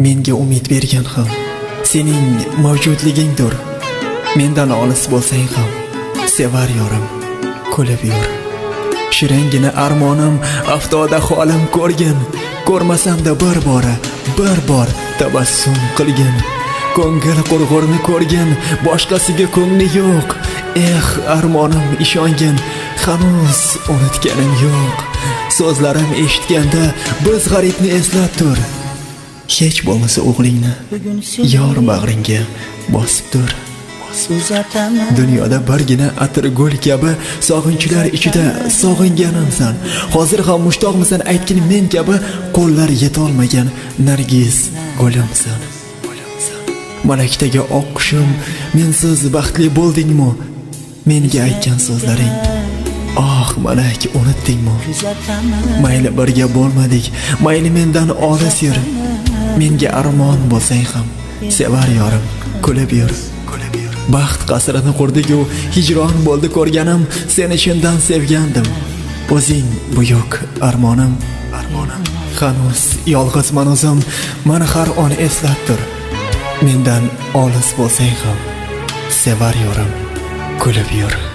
menga umid bergan ham sening mavjudligingdir. Mendan olis bo'lsang ham sevar yorim, kulib yur. Shirangina armonim aftoda holim ko'rgin, ko'rmasamda bir bor tabassum qilgin. Ko'ngil qurg'urni ko'rgin, boshqasiga ko'ngli yo'q. Armonim ishongin, hanuz unutganim yo'q. So'zlarim eshitganda biz g'aribni eslab tur. Hech bo'lmasa o'g'lingni yor bag'ringga bosib tur. Dunyoda birgina atirgul kabi sog'inchlar ichida sog'inganimsan. Hozir ham mushtoqmisan aytgin men kabi qo'llar yetolmagan nargiz gulimsan. Malakdagi oq qushim, mensiz baxtli bo'ldingmi? Menga aytgan so'zlaring, malak unutdingmi? Mayli birga bo'lmadik, mayli mendan olis yur. Menga armon bo'lsang ham sevar yorim, kulib yur. Baxt qasrini qurdik-ku, hijron bo'ldi ko'rganim, seni chindan sevgandim. O'zing buyuk armonim. Hanuz yolg'izman o'zim, meni har on eslab tur. Mendan olis bo'lsang ham sevar yorim, kulib yur.